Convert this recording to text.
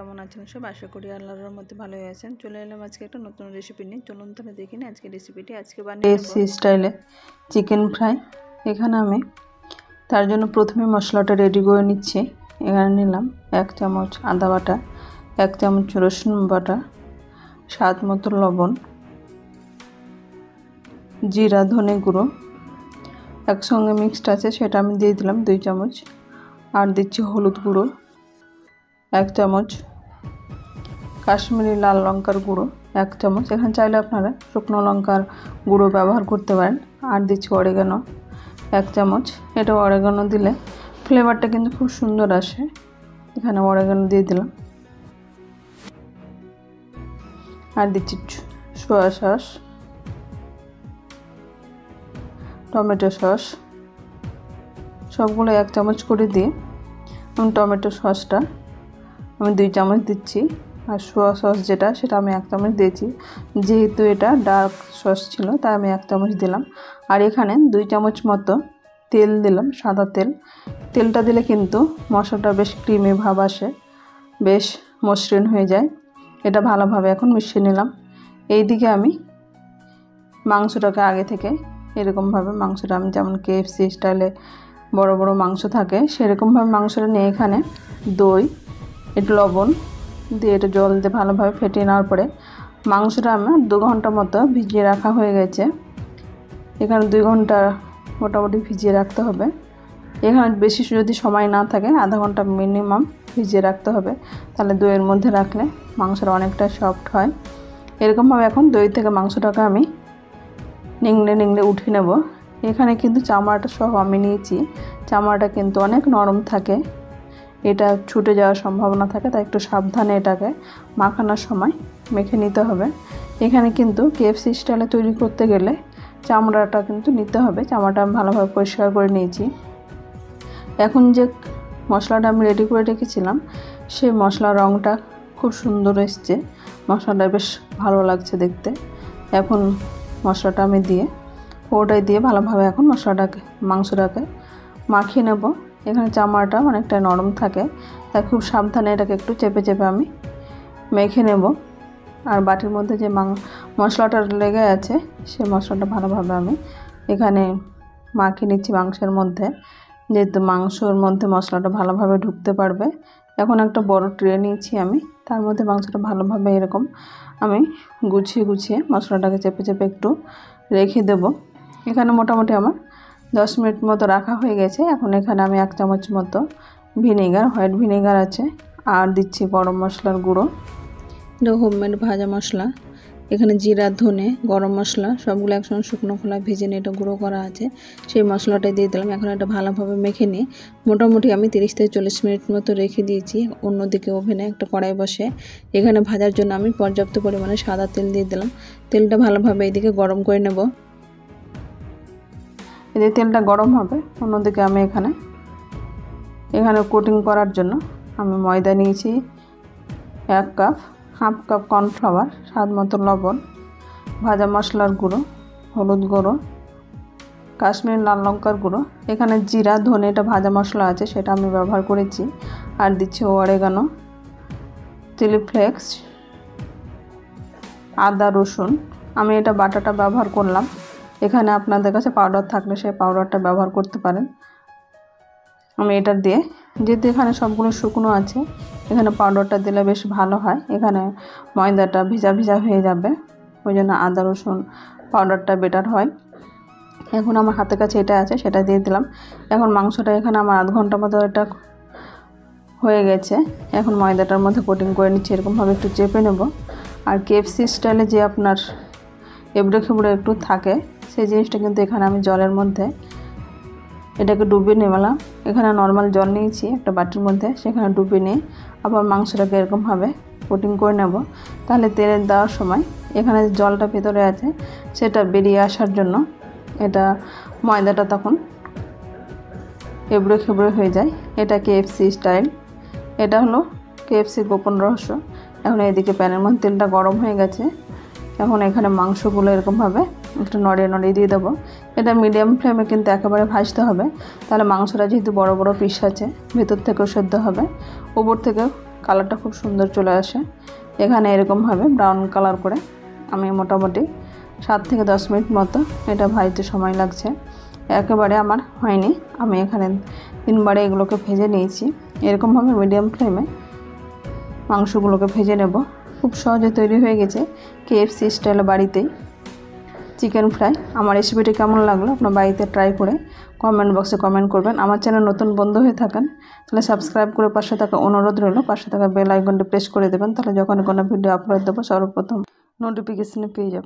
কেমন আছেন সব? আশা করি আল্লাহর মধ্যে ভালোই আছেন। চলে এলাম আজকে একটা নতুন রেসিপি নিয়ে। চলুন তাহলে দেখি না আজকে রেসিপিটি। আজকে বানিয়ে KFC স্টাইলে চিকেন ফ্রাই। এখানে আমি তার জন্য প্রথমে মশলাটা রেডি করে নিচ্ছি। এখানে নিলাম 1 চামচ আদা বাটা, 1 চামচ রসুন বাটা, স্বাদ মতো লবণ, জিরা ধনে গুঁড়ো একসঙ্গে মিক্সড আছে, সেটা আমি দিয়ে দিলাম 2 চামচ। আর দিচ্ছি হলুদ গুঁড়ো 1 চামচ, কাশ্মীরি লাল লঙ্কার গুঁড়ো 1 চামচ। এখানে চাইলে আপনারা শুকনো লঙ্কার গুঁড়ো ব্যবহার করতে পারেন। আর দিচ্ছি অরিগানো 1 চামচ। এটা অরিগানো দিলে ফ্লেভারটা কিন্তু খুব সুন্দর আসে। এখানে অরিগানো দিয়ে দিলাম। আর দিচ্ছি সোয়া সস, টমেটো সস, সবগুলো 1 চামচ করে দিয়ে আমি টমেটো সসটা আমি 2 চামচ দিচ্ছি। আর সোয়া সস সেটা আমি 1 চামচ দিয়েছি, যেহেতু এটা ডার্ক সস ছিল তাই আমি 1 চামচ দিলাম। আর এখানে 2 চামচ মতো তেল দিলাম, সাদা তেল। তেলটা দিলে কিন্তু মশলাটা বেশ ক্রিমি ভাব আসে, বেশ মসৃণ হয়ে যায়। এটা ভালোভাবে এখন মিশিয়ে নিলাম। এইদিকে আমি মাংসটাকে আগে থেকে এরকমভাবে মাংসটা আমি যেমন KFC স্টাইলে বড় বড় মাংস থাকে সেরকমভাবে মাংসটা নিয়ে এখানে দই, একটু লবণ দিয়ে এটা জল দিয়ে ভালোভাবে ফেটিয়ে নেওয়ার পরে মাংসটা আমার 2 ঘন্টা মতো ভিজিয়ে রাখা হয়ে গেছে। এখানে 2 ঘন্টা মোটামুটি ভিজিয়ে রাখতে হবে। এখানে বেশি যদি সময় না থাকে আধা ঘন্টা মিনিমাম ভিজিয়ে রাখতে হবে, তাহলে দইয়ের মধ্যে রাখলে মাংসটা অনেকটা সফট হয়। এরকমভাবে এখন দই থেকে মাংসটাকে আমি নিংড়ে উঠিয়ে নেব। এখানে কিন্তু চামড়াটা সহ আমি নিয়েছি। চামড়াটা কিন্তু অনেক নরম থাকে, এটা ছুটে যাওয়ার সম্ভাবনা থাকে, তাই একটু সাবধানে এটাকে মাখানোর সময় মেখে নিতে হবে। এখানে কিন্তু KFC স্টাইলে তৈরি করতে গেলে চামড়াটা কিন্তু নিতে হবে। চামড়াটা আমি ভালোভাবে পরিষ্কার করে নিয়েছি। এখন যে মশলাটা আমি রেডি করে রেখেছিলাম সেই মশলার রঙটা খুব সুন্দর এসছে, মশলাটা বেশ ভালো লাগছে দেখতে। এখন মশলাটা আমি দিয়ে ওটাই দিয়ে ভালোভাবে এখন মাংসটাকে মাখিয়ে নেব। এখানে চামড়াটা অনেকটা নরম থাকে, তাই খুব সাবধানে এটাকে একটু চেপে চেপে আমি মেখে নেব। আর বাটির মধ্যে যে মশলাটা লেগে আছে সেই মশলাটা ভালোভাবে আমি এখানে মাখিয়ে নিচ্ছি মাংসের মধ্যে, যেহেতু মাংসর মধ্যে মশলাটা ভালোভাবে ঢুকতে পারবে। এখন একটা বড় ট্রে নিয়েছি আমি, তার মধ্যে মাংসটা ভালোভাবে এরকম আমি গুছিয়ে মশলাটাকে চেপে চেপে একটু রেখে দেব। এখানে মোটামুটি আমার 10 মিনিট মতো রাখা হয়ে গেছে। এখন এখানে আমি 1 চামচ মতো ভিনেগার, হোয়াইট ভিনেগার আছে। আর দিচ্ছি গরম মশলার গুঁড়ো, হোমমেড ভাজা মশলা। এখানে জিরা ধনে গরম মশলা সবগুলো একসঙ্গে শুকনো খোলা ভেজে নিয়ে এটা গুঁড়ো করা আছে, সেই মশলাটা দিয়ে দিলাম। এখন এটা ভালোভাবে মেখে নিয়ে মোটামুটি আমি 30 থেকে 40 মিনিট মতো রেখে দিয়েছি। অন্যদিকে ওভেনে একটা কড়াই বসে এখানে ভাজার জন্য আমি পর্যাপ্ত পরিমাণে সাদা তেল দিয়ে দিলাম। তেলটা ভালোভাবে এদিকে গরম করে নেব। এই তেলটা গরম হবে, অন্যদিকে আমি এখানে কোটিং করার জন্য আমি ময়দা নিয়েছি 1 কাপ, হাফ কাপ কর্নফ্লাওয়ার, স্বাদ মতো লবণ, ভাজা মশলার গুঁড়ো, হলুদ গুঁড়ো, কাশ্মীরি লাল লঙ্কার গুঁড়ো। এখানে জিরা ধনে এটা ভাজা মশলা আছে সেটা আমি ব্যবহার করেছি। আর দিচ্ছি অরিগানো, চিলি ফ্লেক্স, আদা রসুন। আমি এটা বাটাটা ব্যবহার করলাম। এখানে আপনাদের কাছে পাউডার থাকলে সেই পাউডারটা ব্যবহার করতে পারেন। আমি এটা দিয়ে, যেহেতু এখানে সবগুলো শুকনো আছে, এখানে পাউডারটা দিলে বেশ ভালো হয়। এখানে ময়দাটা ভিজা হয়ে যাবে, ওই জন্য আদা রসুন পাউডারটা বেটার হয়। এখন আমার হাতের কাছে এটা আছে, সেটা দিয়ে দিলাম। এখন মাংসটা এখানে আমার আধ ঘন্টা মতো এটা হয়ে গেছে। এখন ময়দাটার মধ্যে কোটিং করে নিচ্ছি, এরকমভাবে একটু চেপে নেব। আর KFC স্টাইলে যে আপনার এবড়ো খেবড়ো একটু থাকে সেই জিনিসটা কিন্তু এখানে আমি জলের মধ্যে এটাকে ডুবিয়ে নিলাম। এখানে নর্মাল জল নিয়েছি একটা বাটির মধ্যে, সেখানে ডুবিয়ে নিয়ে আবার মাংসটাকে এরকমভাবে কোটিং করে নেব। তাহলে তেলে দেওয়ার সময় এখানে জলটা ভেতরে আছে সেটা বেরিয়ে আসার জন্য এটা ময়দাটা তখন এবড়ো খেবড়ো হয়ে যায়। এটা KFC স্টাইল, এটা হলো KFC গোপন রহস্য। এখন এইদিকে প্যানের মধ্যে তেলটা গরম হয়ে গেছে। এখন এখানে মাংসগুলো এরকমভাবে একটু নড়িয়ে দিয়ে দেবো। এটা মিডিয়াম ফ্লেমে কিন্তু একেবারে ভাজতে হবে, তাহলে মাংসটা যেহেতু বড় বড় পিস আছে ভেতর থেকেও সেদ্ধ হবে, উপর থেকে কালারটা খুব সুন্দর চলে আসে। এখানে এরকমভাবে ব্রাউন কালার করে আমি মোটামুটি 7 থেকে 10 মিনিট মতো এটা ভাজতে সময় লাগছে। একেবারে আমার হয়নি, আমি এখানে 3বারে এগুলোকে ভেজে নিয়েছি। এরকমভাবে মিডিয়াম ফ্লেমে মাংসগুলোকে ভেজে নেব। খুব সহজে তৈরি হয়ে গেছে KFC স্টাইলে বাড়িতেই চিকেন ফ্রাই। আমার রেসিপিটি কেমন লাগলো আপনার বাড়িতে ট্রাই করে কমেন্ট বক্সে কমেন্ট করবেন। আমার চ্যানেল নতুন বন্ধু হয়ে থাকেন তাহলে সাবস্ক্রাইব করে পাশে থাকা অনুরোধ রইল, পাশে থাকা বেল আইকনটি প্রেস করে দেবেন, তাহলে যখন কোনো ভিডিও আপলোড দেবো সর্বপ্রথম নোটিফিকেশনে পেয়ে যাবেন।